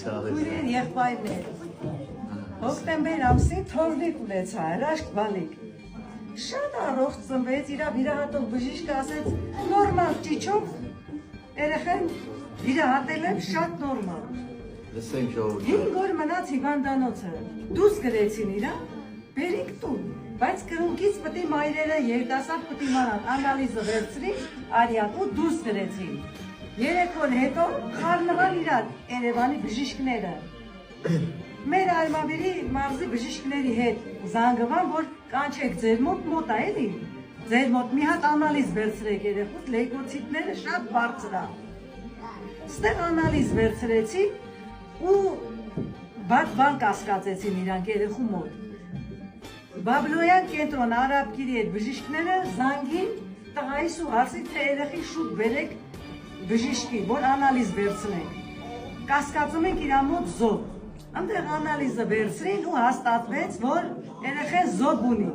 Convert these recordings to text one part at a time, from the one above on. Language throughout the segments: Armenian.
Քույրեր եղբայրներ։ Հոկտեմբեր ամսին թորնիկ ունեցա, հրաշք բալիկ։ Շատ առողջ ծնվեց, իրա վիրահատող բժիշկը ասեց նորմալ ճիչով, երեխեն վիրահատել եմ շատ նորմալ։ Լսենք ժողովուրդ։ 5 օր մնաց հիվանդանոցը, դուրս գրեցին իրա, բերիկ տուն, բայց կրունկից պտի մայրերը երիտասարդ պտի մանան, անալիզը վերցրի, արյակ ու դուրս գրեցին։ 3 օր հետո խառնվան իրար Երևանի բժիշկները։ Մեր Արմավիրի մարզի բժիշկների հետ զանգվան, որ կանչեք ձեր մոտ է էլի, ձեր մոտ մի հատ անալիզ վերցրեք երեխուց, լեյկոցիտները շատ բարձր է։ Ստեղ անալիզ վերցրեցի ու բան կասկածեցին իրանք երեխու մոտ։ Բաբլոյան կենտրոն Արաբկիրի հետ բժիշկները զանգին տղայիս ու հարցի, թե երեխի շուտ բերեք բժիշկի, որ անալիզ վերցնենք։ Կասկածում ենք իրա մոտ զոհ։ Այնտեղ անալիզը վերցրին ու հաստատվեց, որ երեխեն զոհ ունի։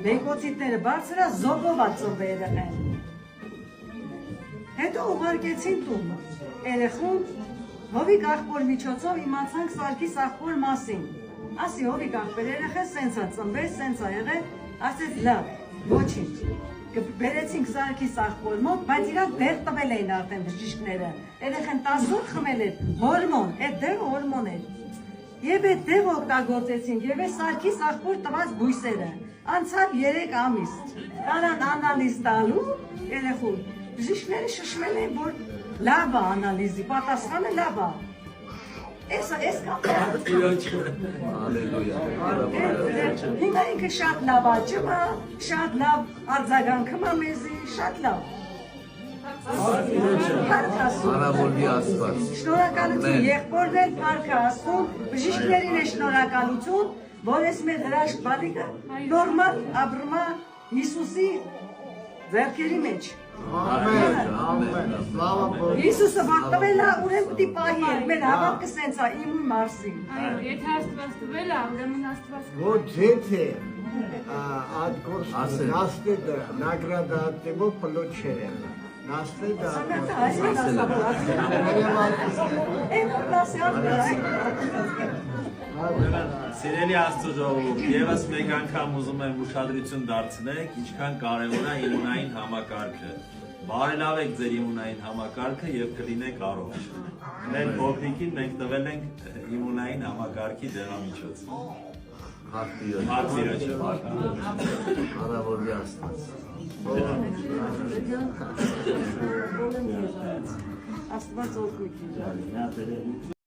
Լեյկոցիտները բարձր է, զոհով է ծնվել երեխեն։ Հետո ուղարկեցին տուն։ Երեխուն Հովիկ աղբոր միջոցով իմացանք Սարգիս աղբոր մասին։ Ասի Հովիկ աղբեր երեխեն սենց է ծնվել, սենց է եղել, ասեց լավ, ոչինչ։ Բերեցինք Սարգիս աղբոր մոտ, բայց իրանք դեղ տվել էին արդեն բժիշկները։ Երեխեն 10 օր խմել էր հորմոն, այդ դեղը հորմոն էր։ Եվ այդ դեղը օգտագործեցինք, եւ այս Սարգիս աղբոր տված բույսերը։ Անցավ 3 ամիս։ Կարան անալիզ տալու երեխուն։ Բժիշկները շշմել են, որ լավ է անալիզի, պատասխանը լավ է։ Այս կապը։ Ալելույա։ Հիմա ինքը շատ լավ աճում է, շատ լավ արձագանքում է մեզի, շատ լավ։ Արավորվի Աստված։ Շնորհակալություն, եղբորն էլ փառք է ասում, բժիշկներին է շնորհակալություն, որ ես մեր հրաշք բալիկը նորմալ ապրում է Հիսուսի ձեռքերի մեջ։ Հիսուսը վաղտվել է, ուրեմն պիտի պահի էր, մեր հավատքը սենց է, իմուն մարսին։ Եթե Աստված տվել է, ուրեմն Աստված կա։ Вот дети от Господа наследие, награда от Него получили. Наследие Սիրելի Աստծո ժողովուրդ, եւս մեկ անգամ ուզում եմ ուշադրություն դարձնեք, ինչքան կարևոր է իմունային համակարգը։ Բարելավեք ձեր իմունային համակարգը եւ կլինեք առողջ։ Մեր փոքրիկին մենք տվել ենք իմունային համակարգի դեղամիջոց։ Հարցիրոջ։ Արավորվի Աստված։ Աստված օգուտ։